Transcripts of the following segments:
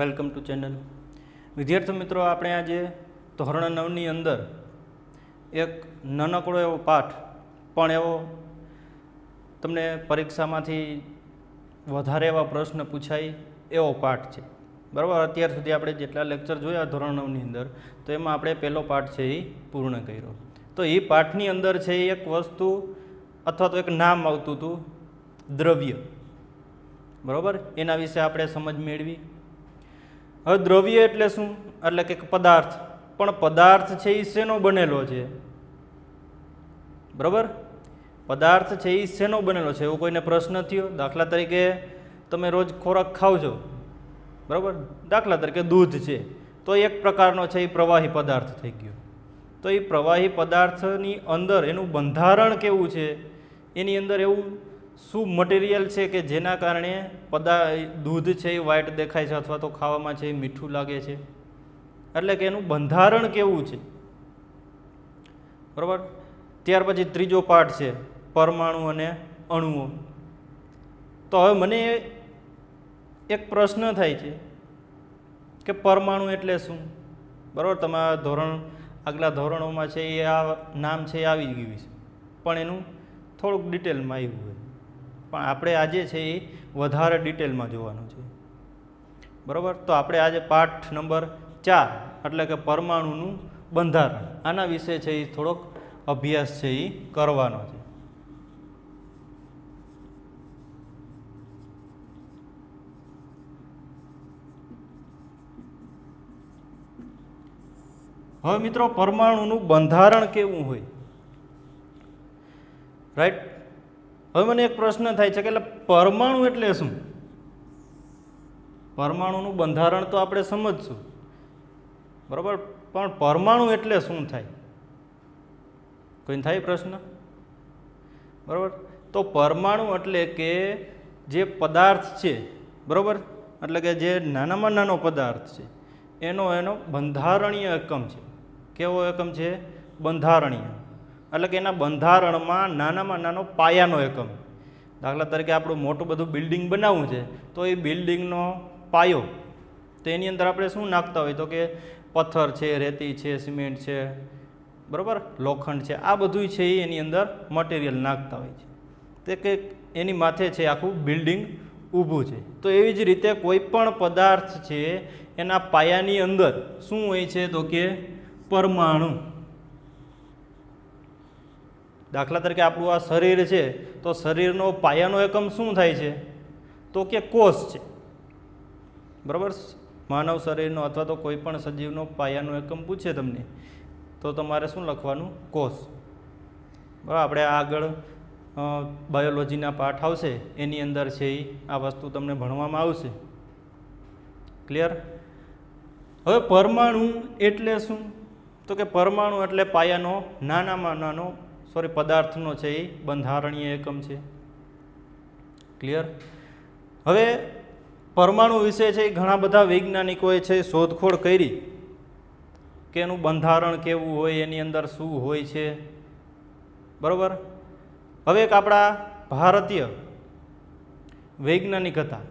Welcome to channel. વિદ્યાર્થી મિત્રો, આપણે આજે ધોરણ 9ની અંદર એક નાનકડો એવો પાઠ, પણ એવો તમને પરીક્ષામાંથી વધારે એવા પ્રશ્ન પૂછાય એવો પાઠ છે. બરાબર. અત્યાર સુધી આપણે જેટલા લેક્ચર જોયા ધોરણ 9ની અંદર, તો એમાં આપણે પહેલો પાઠ છે એ પૂર્ણ કર્યો. તો એ પાઠની અંદર છે એ એક વસ્તુ અથવા તો એક નામ આવતું હતું, દ્રવ્ય. બરાબર. એના વિશે આપણે સમજ મેળવી. હવે દ્રવ્ય એટલે શું? એટલે કે પદાર્થ. પણ પદાર્થ છે એ શેનો બનેલો છે? બરાબર. પદાર્થ છે એ શેનો બનેલો છે? એવો કોઈને પ્રશ્ન થયો? દાખલા તરીકે તમે રોજ ખોરાક ખાવ છો, બરાબર. દાખલા તરીકે દૂધ છે, તો એક પ્રકારનો છે એ પ્રવાહી પદાર્થ થઈ ગયો. તો એ પ્રવાહી પદાર્થની અંદર એનું બંધારણ કેવું છે, એની અંદર એવું શું મટીરિયલ છે કે જેના કારણે દૂધ છે એ વ્હાઇટ દેખાય છે અથવા તો ખાવામાં છે એ મીઠું લાગે છે? એટલે કે એનું બંધારણ કેવું છે. બરાબર. ત્યાર પછી ત્રીજો પાઠ છે પરમાણુ અને અણુઓ. તો હવે મને એક પ્રશ્ન થાય છે કે પરમાણુ એટલે શું? બરાબર. તમારા આગલા ધોરણોમાં છે એ આ નામ છે એ આવી ગયું છે, પણ એનું થોડુંક ડિટેલમાં આવ્યું હોય. પણ આપણે આજે છે એ વધારે ડિટેલમાં જોવાનું છે. બરાબર. તો આપણે આજે પાઠ નંબર 4 એટલે કે પરમાણુનું બંધારણ, આના વિશે છે એ થોડોક અભ્યાસ છે એ કરવાનો છે. હવે મિત્રો, પરમાણુનું બંધારણ કેવું હોય? રાઈટ. હવે મને એક પ્રશ્ન થાય છે કે એટલે પરમાણુ એટલે શું? પરમાણુનું બંધારણ તો આપણે સમજશું, બરાબર, પણ પરમાણુ એટલે શું થાય? કોઈને થાય પ્રશ્ન? બરાબર. તો પરમાણુ એટલે કે જે પદાર્થ છે, બરાબર, એટલે કે જે નાનામાં નાનો પદાર્થ છે એનો બંધારણીય એકમ છે. કેવો એકમ છે? બંધારણીય. એટલે કે એના બંધારણમાં નાનામાં નાનો પાયાનો એકમ. દાખલા તરીકે આપણું મોટું બધું બિલ્ડિંગ બનાવવું છે, તો એ બિલ્ડિંગનો પાયો, તો એની અંદર આપણે શું નાખતા હોય? તો કે પથ્થર છે, રેતી છે, સિમેન્ટ છે, બરાબર, લોખંડ છે, આ બધું છે એ એની અંદર મટીરિયલ નાખતા હોય છે. તે કે એની માથે છે આખું બિલ્ડિંગ ઊભું છે. તો એવી જ રીતે કોઈ પણ પદાર્થ છે એના પાયાની અંદર શું હોય છે? તો કે પરમાણુ. દાખલા તરીકે આપણું આ શરીર છે, તો શરીરનો પાયાનો એકમ શું થાય છે? તો કે કોષ છે. બરાબર. માનવ શરીરનો અથવા તો કોઈ પણ સજીવનો પાયાનો એકમ પૂછે તમને, તો તમારે શું લખવાનું? કોષ. બરાબર. આપણે આગળ બાયોલોજીના પાઠ આવશે એની અંદર છે એ આ વસ્તુ તમને ભણવામાં આવશે. ક્લિયર? હવે પરમાણુ એટલે શું? તો કે પરમાણુ એટલે પાયાનો નાનામાં નાનો પદાર્થનો છે એ બંધારણીય એકમ છે. ક્લિયર? હવે પરમાણુ વિશે છે એ ઘણા બધા વૈજ્ઞાનિકોએ છે શોધખોળ કરી કે એનું બંધારણ કેવું હોય, એની અંદર શું હોય છે. બરાબર. હવે એક આપણા ભારતીય વૈજ્ઞાનિક હતા,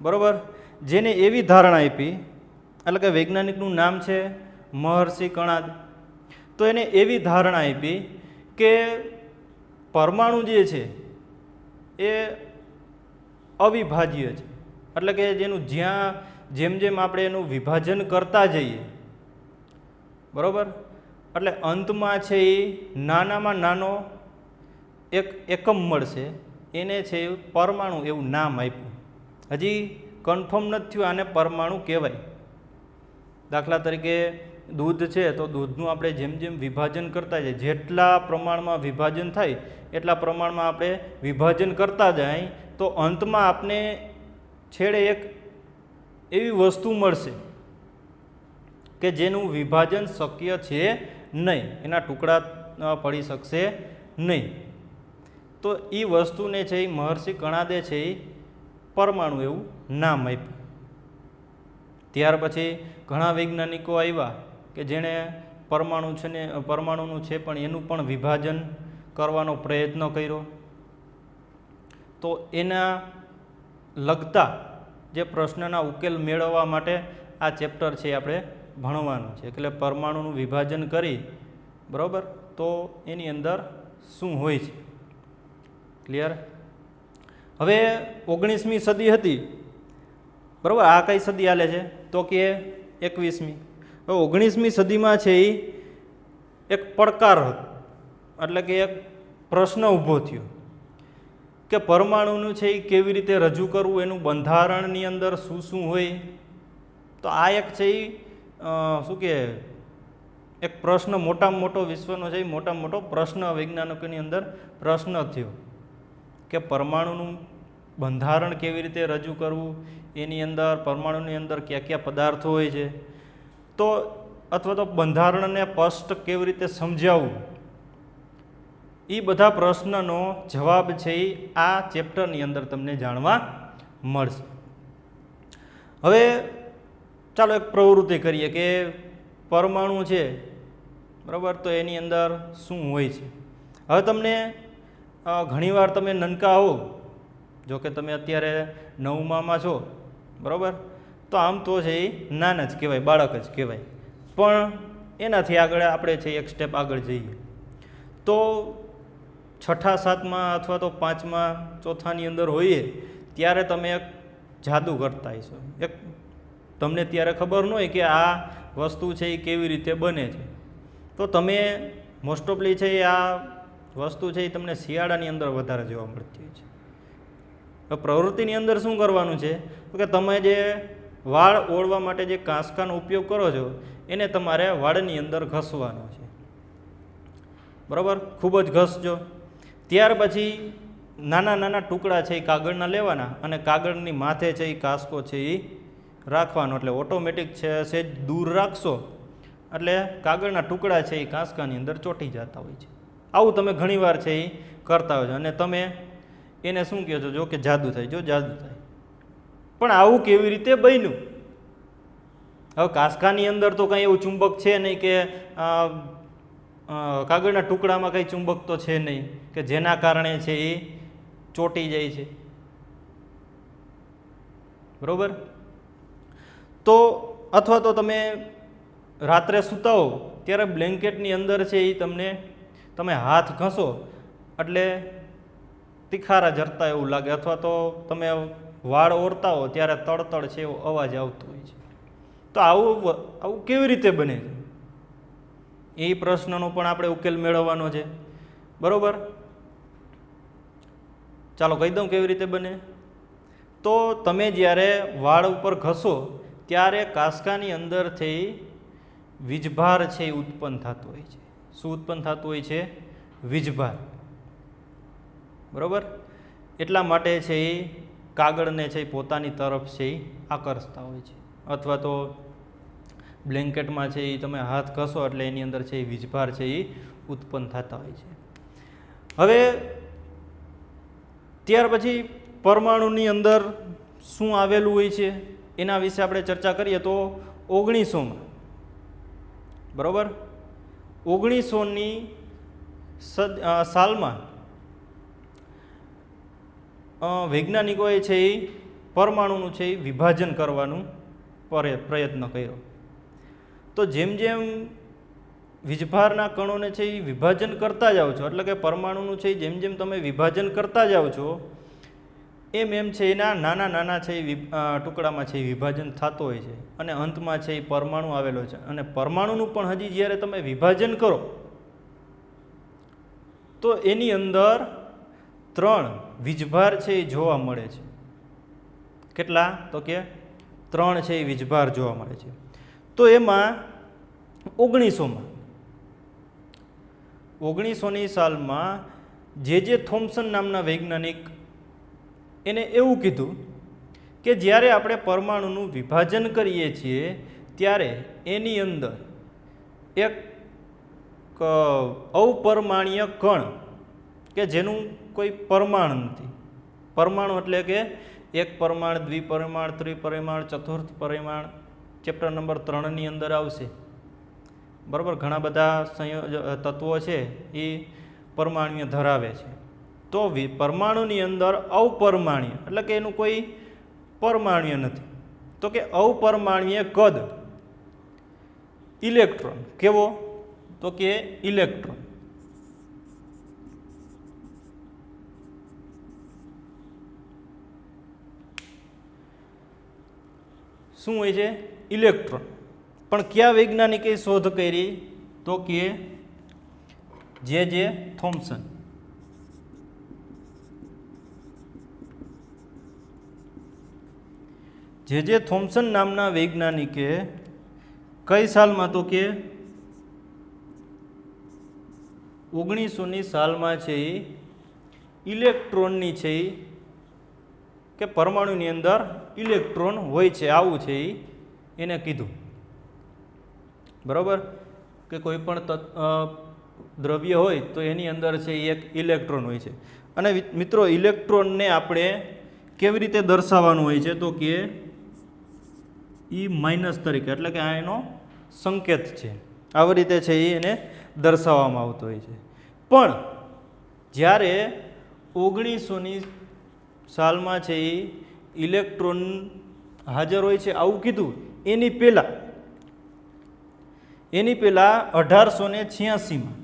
બરાબર, જેને એવી ધારણા આપી, એટલે કે વૈજ્ઞાનિકનું નામ છે મહર્ષિ કણાદ. તો એને એવી ધારણા આપી કે પરમાણુ જે છે એ અવિભાજ્ય છે. એટલે કે જેનું જેમ જેમ આપણે એનું વિભાજન કરતા જઈએ, બરાબર, એટલે અંતમાં છે એ નાનામાં નાનો એક એકમ મળશે. એને છે પરમાણુ એવું નામ આપ્યું. હજી કન્ફર્મ નથી થયું આને પરમાણુ કહેવાય. દાખલા તરીકે દૂધ છે, તો દૂધનું આપણે જેમ જેમ વિભાજન કરતા જઈએ, જેટલા પ્રમાણમાં વિભાજન થાય એટલા પ્રમાણમાં આપણે વિભાજન કરતા જાય, તો અંતમાં આપણે છેડે એક એવી વસ્તુ મળશે કે જેનું વિભાજન શક્ય છે નહીં, એના ટુકડા પડી શકશે નહીં. તો એ વસ્તુને છે એ મહર્ષિ કણાદે છે એ પરમાણુ એવું નામ આપ્યું. ત્યાર પછી ઘણા વૈજ્ઞાનિકો આવ્યા કે જેણે પરમાણુનું છે પણ એનું પણ વિભાજન કરવાનો પ્રયત્ન કર્યો. તો એના લગતા જે પ્રશ્નના ઉકેલ મેળવવા માટે આ ચેપ્ટર છે આપણે ભણવાનું છે. એટલે પરમાણુનું વિભાજન કરી, બરાબર, તો એની અંદર શું હોય છે. ક્લિયર? હવે 19મી સદી હતી, બરાબર. આ કઈ સદી હાલે છે? તો કે 21મી. હવે 19મી સદીમાં છે એ એક પડકાર હતો, એટલે કે એક પ્રશ્ન ઊભો થયો કે પરમાણુનું છે એ કેવી રીતે રજૂ કરવું, એનું બંધારણની અંદર શું શું હોય. તો આ એક છે એ શું કે એક પ્રશ્ન, મોટામાં મોટો વિશ્વનો છે એ મોટામાં મોટો પ્રશ્ન વૈજ્ઞાનિકોની અંદર પ્રશ્ન થયો કે પરમાણુનું બંધારણ કેવી રીતે રજૂ કરવું, એની અંદર પરમાણુની અંદર કયા કયા પદાર્થો હોય છે, તો અથવા તો બંધારણને સ્પષ્ટ કેવી રીતે સમજાવવું, એ બધા પ્રશ્નનો જવાબ છે એ આ ચેપ્ટરની અંદર તમને જાણવા મળશે. હવે ચાલો એક પ્રવૃત્તિ કરીએ કે પરમાણુ છે, બરાબર, તો એની અંદર શું હોય છે. હવે તમને ઘણીવાર તમે નનકા હો, જો કે તમે અત્યારે 9મામાં છો, બરાબર, તો આમ તો છે એ નાના જ કહેવાય, બાળક જ કહેવાય. પણ એનાથી આગળ આપણે છે એક સ્ટેપ આગળ જઈએ તો 6, 7મા અથવા તો 5મા, 4થાની અંદર હોઈએ ત્યારે તમે એક જાદુ કરતા હશો. એક તમને ત્યારે ખબર ન હોય કે આ વસ્તુ છે એ કેવી રીતે બને છે. તો તમે મોસ્ટ ઓફલી છે એ આ વસ્તુ છે એ તમને શિયાળાની અંદર વધારે જોવા મળતી હોય છે. તો પ્રવૃત્તિની અંદર શું કરવાનું છે તો કે તમે જે વાળ ઓળવા માટે જે કાંસકાનો ઉપયોગ કરો છો એને તમારે વાળની અંદર ઘસવાનો છે, બરાબર. ખૂબ જ ઘસજો. ત્યાર પછી નાના નાના ટુકડા છે એ કાગળના લેવાના અને કાગળની માથે છે એ કાંસકો છે એ રાખવાનો. એટલે ઓટોમેટિક છે સેજ દૂર રાખશો એટલે કાગળના ટુકડા છે એ કાંસકાની અંદર ચોંટી જતા હોય છે. આવું તમે ઘણીવાર છે એ કરતા હોય છો અને તમે એને શું કહો છો, જો કે જાદુ થાય, જો જાદુ થાય. પણ આવું કેવી રીતે બન્યું? હવે કાંસકાની અંદર તો કંઈ એવું ચુંબક છે નહીં કે કાગળના ટુકડામાં કંઈ ચુંબક તો છે નહીં કે જેના કારણે છે એ ચોંટી જાય છે, બરાબર. તો અથવા તો તમે રાત્રે સૂતા હો ત્યારે બ્લેન્કેટની અંદર છે એ તમે હાથ ઘસો એટલે તીખારા જરતા એવું લાગે, અથવા તો તમે વાળ ઓરતા હો ત્યારે તળતળ છે એવો અવાજ આવતો હોય છે. તો આવું કેવી રીતે બને છે એ પ્રશ્નનો પણ આપણે ઉકેલ મેળવવાનો છે, બરાબર. ચાલો કહી દઉં કેવી રીતે બને. તો તમે જ્યારે વાળ ઉપર ઘસો ત્યારે કાંસકાની અંદરથી વીજભાર છે એ ઉત્પન્ન થતો હોય છે. શું ઉત્પન્ન થતું હોય છે? વીજભાર, બરાબર. એટલા માટે છે એ કાગળને છે એ પોતાની તરફ છે એ આકર્ષતા હોય છે. અથવા તો બ્લેન્કેટમાં છે એ તમે હાથ ઘસો એટલે એની અંદર છે એ વીજભાર છે એ ઉત્પન્ન થતા હોય છે. હવે ત્યાર પછી પરમાણુની અંદર શું આવેલું હોય છે એના વિશે આપણે ચર્ચા કરીએ તો 1900માં, બરાબર, 1900ની સાલમાં વૈજ્ઞાનિકોએ છે એ પરમાણુનું છે એ વિભાજન કરવાનું પ્રયત્ન કર્યો. તો જેમ જેમ વીજભારના કણોને છે એ વિભાજન કરતા જાઓ છો, એટલે કે પરમાણુનું છે જેમ જેમ તમે વિભાજન કરતા જાઓ છો એમ છે એના નાના નાના છે એ ટુકડામાં છે એ વિભાજન થતો હોય છે અને અંતમાં છે એ પરમાણુ આવેલો છે. અને પરમાણુનું પણ હજી જ્યારે તમે વિભાજન કરો તો એની અંદર 3 વીજભાર છે એ જોવા મળે છે. કેટલા? તો કે 3 છે એ વીજભાર જોવા મળે છે. તો એમાં 1900ની સાલમાં જે થોમ્સન નામના વૈજ્ઞાનિક એને એવું કીધું કે જ્યારે આપણે પરમાણુનું વિભાજન કરીએ છીએ ત્યારે એની અંદર એક અપરમાણ્ય કણ કે જેનું કોઈ પરમાણ નથી. પરમાણુ એટલે કે એક પરમાણ, દ્વિપરિમાણ, ત્રિપરિમાણ, ચતુર્થ પરિમાણ ચેપ્ટર નંબર 3ની અંદર આવશે, બરાબર. ઘણા બધા તત્વો છે એ પરમાણ્ય ધરાવે છે. તો પરમાણુની અંદર અપરમાણ્ય એટલે કે એનું કોઈ પરમાણ્વીય નથી? તો કે અપરમાણ્વીય કદ ઇલેક્ટ્રોન. કેવો? તો કે ઇલેક્ટ્રોન. શું હોય છે? ઇલેક્ટ્રોન. પણ કયા વૈજ્ઞાનિકે શોધ કરી? તો કે જે થોમ્સન. જે થોમ્સન નામના વૈજ્ઞાનિકે કઈ સાલમાં? તો કે 1900ની સાલમાં છે એ ઇલેક્ટ્રોનની છે એ કે પરમાણુની અંદર ઇલેક્ટ્રોન હોય છે આવું છે એને કીધું. બરાબર? કે કોઈ પણ દ્રવ્ય હોય તો એની અંદર છે એક ઇલેક્ટ્રોન હોય છે. અને મિત્રો ઇલેક્ટ્રોનને આપણે કેવી રીતે દર્શાવવાનું હોય છે? તો કે E- તરીકે, એટલે કે આ એનો સંકેત છે. આવી રીતે છે એને દર્શાવવામાં આવતો હોય છે. પણ જ્યારે 1900ની સાલમાં છે એ ઇલેક્ટ્રોન હાજર હોય છે આવું કીધું, એની પહેલાં 1886માં,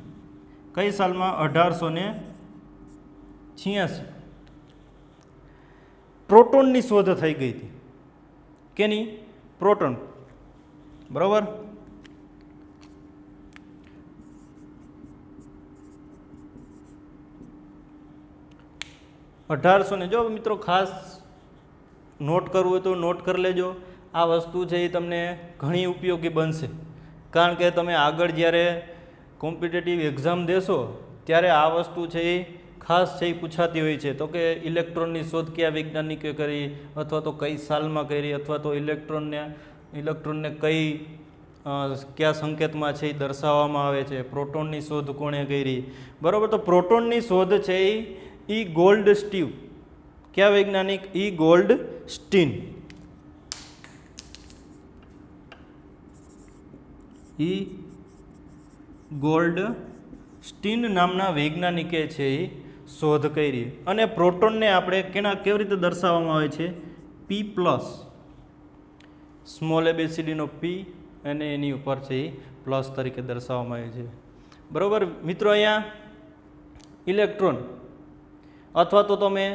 કઈ સાલમાં? 1886 પ્રોટોનની શોધ થઈ ગઈ હતી. કેની? પ્રોટોન. બરાબર? જો મિત્રો ખાસ નોટ કરવું હોય તો નોટ કરી લેજો. આ વસ્તુ છે એ તમને ઘણી ઉપયોગી બનશે. કારણ કે તમે આગળ જ્યારે કોમ્પિટિટિવ એક્ઝામ દેશો ત્યારે આ વસ્તુ છે એ ખાસ છે એ પૂછાતી હોય છે. તો કે ઇલેક્ટ્રોનની શોધ કયા વૈજ્ઞાનિકે કરી, અથવા તો કઈ સાલમાં કરી, અથવા તો ઇલેક્ટ્રોનને કયા સંકેતમાં છે એ દર્શાવવામાં આવે છે, પ્રોટોનની શોધ કોણે કરી. બરાબર? તો પ્રોટોનની શોધ છે એ ગોલ્ડસ્ટીન. કયા વૈજ્ઞાનિક? ગોલ્ડસ્ટીન. ગોલ્ડસ્ટીન નામના વૈજ્ઞાનિકે છે એ શોધ કરી. અને પ્રોટોનને આપણે કેવી રીતે દર્શાવવામાં આવે છે? P+, સ્મોલ ABCDનો P અને એની ઉપર છે એ પ્લસ તરીકે દર્શાવવામાં આવે છે. બરાબર મિત્રો? અહીંયા ઇલેક્ટ્રોન અથવા તો તમે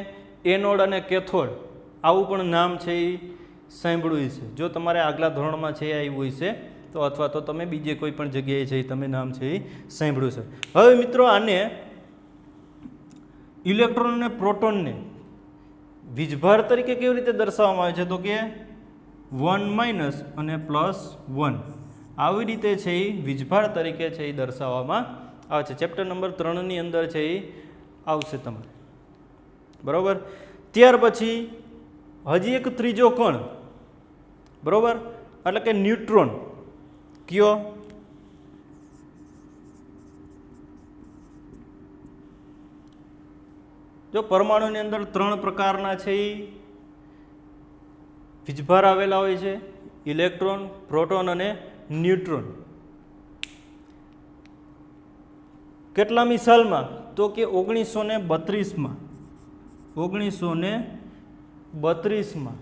એનોડ અને કેથોડ આવું પણ નામ છે એ સાંભળ્યું છે. જો તમારે આગલા ધોરણમાં છે એ આવ્યું છે તો, અથવા તો તમે બીજે કોઈ પણ જગ્યાએ છે તમે નામ છે એ સાંભળ્યું છે. હવે મિત્રો આને ઇલેક્ટ્રોન અને પ્રોટોનને વીજભાર તરીકે કેવી રીતે દર્શાવવામાં આવે છે? તો કે 1 - અને +1 આવી રીતે છે એ વીજભાર તરીકે છે એ દર્શાવવામાં આવે છે. ચેપ્ટર નંબર 3ની અંદર છે એ આવશે તમારે. બરાબર? ત્યાર પછી હજી એક ત્રીજો કણ, બરાબર, એટલે કે ન્યુટ્રોન. કયો? જો પરમાણુની અંદર 3 પ્રકારના છે એ વીજભાર આવેલા હોય છે: ઇલેક્ટ્રોન, પ્રોટોન અને ન્યુટ્રોન. કેટલામી સાલમાં? તો કે 1932માં. 1932માં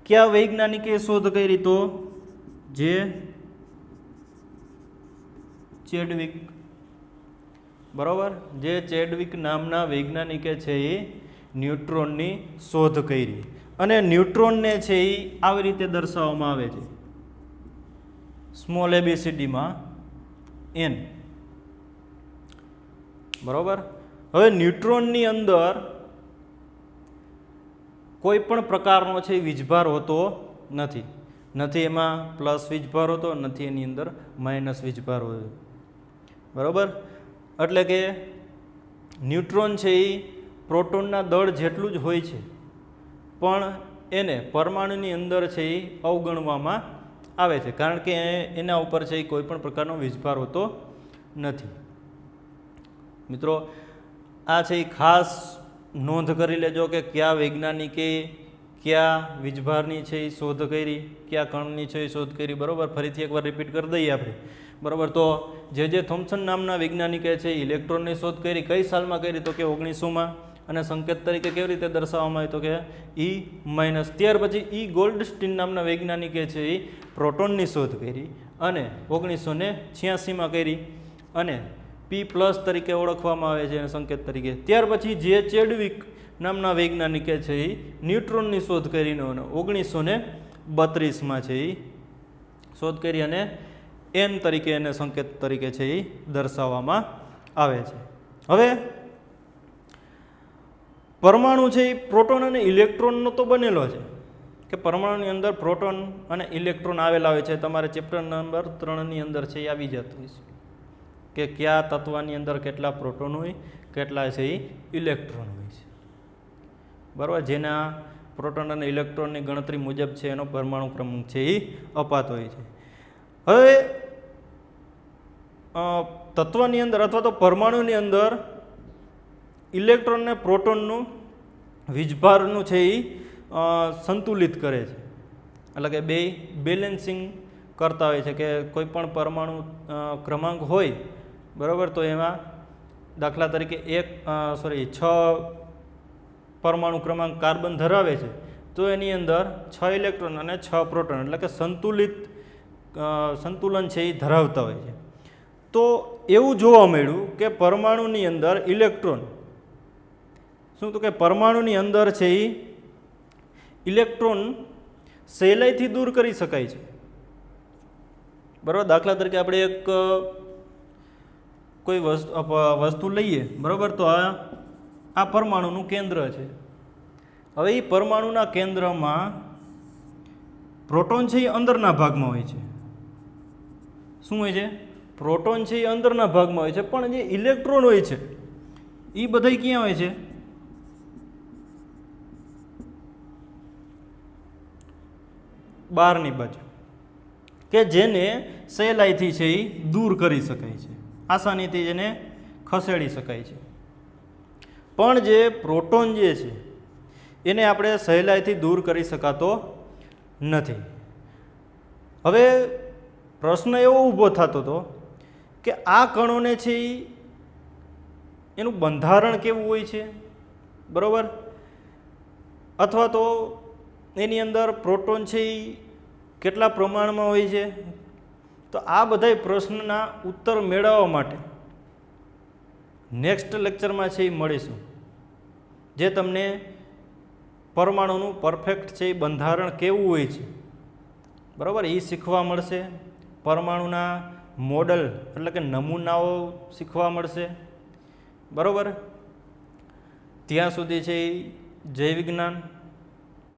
કયા વૈજ્ઞાનિકે શોધ કરી? તો જે ચેડવિક. બરાબર? જે ચેડવિક નામના વૈજ્ઞાનિકે છે એ ન્યુટ્રોનની શોધ કરી. અને ન્યુટ્રોનને છે એ આવી રીતે દર્શાવવામાં આવે છે: સ્મોલ ABCDમાં N. બરાબર? હવે ન્યુટ્રોનની અંદર કોઈ પણ પ્રકારનો છે વીજભાર હોતો નથી. નથી એમાં પ્લસ વીજભાર હોતો, નથી એની અંદર માઇનસ વીજભાર હોતો. બરાબર? એટલે કે ન્યુટ્રોન છે એ પ્રોટોનના દળ જેટલું જ હોય છે, પણ એને પરમાણુની અંદર છે એ અવગણવામાં આવે છે, કારણ કે એના ઉપર છે એ કોઈ પણ પ્રકારનો વીજભાર હોતો નથી. મિત્રો આ છે એ ખાસ નોંધ કરી લેજો કે કયા વૈજ્ઞાનિકે કયા વીજભારની છે એ શોધ કરી, કયા કણની છે એ શોધ કરી. બરાબર? ફરીથી એકવાર રિપીટ કરી દઈએ આપણે. બરાબર? તો જે થોમ્સન નામના વૈજ્ઞાનિકે છે ઇલેક્ટ્રોનની શોધ કરી. કઈ સાલમાં કરી? તો કે 1900માં. અને સંકેત તરીકે કેવી રીતે દર્શાવવામાં આવે તો કે E માઇનસ. ત્યાર પછી E ગોલ્ડસ્ટીન નામના વૈજ્ઞાનિકે છે એ પ્રોટોનની શોધ કરી અને 1986માં કરી અને P પ્લસ તરીકે ઓળખવામાં આવે છે એને સંકેત તરીકે. ત્યાર પછી જે ચેડવિક નામના વૈજ્ઞાનિકે છે એ ન્યુટ્રોનની શોધ કરીને 1932માં છે એ શોધ કરી અને N તરીકે એને સંકેત તરીકે છે એ દર્શાવવામાં આવે છે. હવે પરમાણુ છે એ પ્રોટોન અને ઇલેક્ટ્રોનનો તો બનેલો છે કે પરમાણુની અંદર પ્રોટોન અને ઇલેક્ટ્રોન આવેલા હોય છે. તમારે ચેપ્ટર નંબર 3ની અંદર છે એ આવી જતું હોય છે કે કયા તત્વની અંદર કેટલા પ્રોટોન હોય કેટલા છે એ ઇલેક્ટ્રોન હોય છે. બરાબર, જેના પ્રોટોન અને ઇલેક્ટ્રોનની ગણતરી મુજબ છે એનો પરમાણુ ક્રમાંક છે એ અપાતો હોય છે. હવે તત્વની અંદર અથવા તો પરમાણુની અંદર ઇલેક્ટ્રોન અને પ્રોટોનનું વીજભારનું છે એ સંતુલિત કરે છે. એટલે કે બે બેલેન્સિંગ કરતા હોય છે કે કોઈ પણ પરમાણુ ક્રમાંક હોય બરાબર, તો એમાં દાખલા તરીકે 6 પરમાણુ ક્રમાંક કાર્બન ધરાવે છે તો એની અંદર 6 ઇલેક્ટ્રોન અને 6 પ્રોટોન એટલે કે સંતુલન છે એ ધરાવતા હોય છે. તો એવું જોવા મળ્યું કે પરમાણુની અંદર ઇલેક્ટ્રોન શું તો કે પરમાણુની અંદર છે એ ઇલેક્ટ્રોન સહેલાઈથી દૂર કરી શકાય છે. બરાબર, દાખલા તરીકે આપણે એક કોઈ વસ્તુ લઈએ બરાબર, તો આ પરમાણુનું કેન્દ્ર છે. હવે એ પરમાણુના કેન્દ્રમાં પ્રોટોન છે એ અંદરના ભાગમાં હોય છે. શું હોય છે? પ્રોટોન છે એ અંદરના ભાગમાં હોય છે, પણ જે ઇલેક્ટ્રોન હોય છે એ બધા ક્યાં હોય છે? બહારની બાજુ, કે જેને સહેલાઈથી છે એ દૂર કરી શકાય છે, આસાનીથી જેને ખસેડી શકાય છે. પણ જે પ્રોટોન જે છે એને આપણે સહેલાઈથી દૂર કરી શકાતો નથી. હવે પ્રશ્ન એવો ઊભો થતો હતો કે આ કણોને છે એનું બંધારણ કેવું હોય છે બરાબર, અથવા તો એની અંદર પ્રોટોન છે એ કેટલા પ્રમાણમાં હોય છે. તો આ બધા પ્રશ્નના ઉત્તર મેળવવા માટે નેક્સ્ટ લેક્ચરમાં છે એ મળીશું, જે તમને પરમાણુનું પરફેક્ટ છે એ બંધારણ કેવું હોય છે બરાબર એ શીખવા મળશે. પરમાણુના મોડલ એટલે કે નમૂનાઓ શીખવા મળશે બરાબર. ત્યાં સુધી છે એ જય વિજ્ઞાન.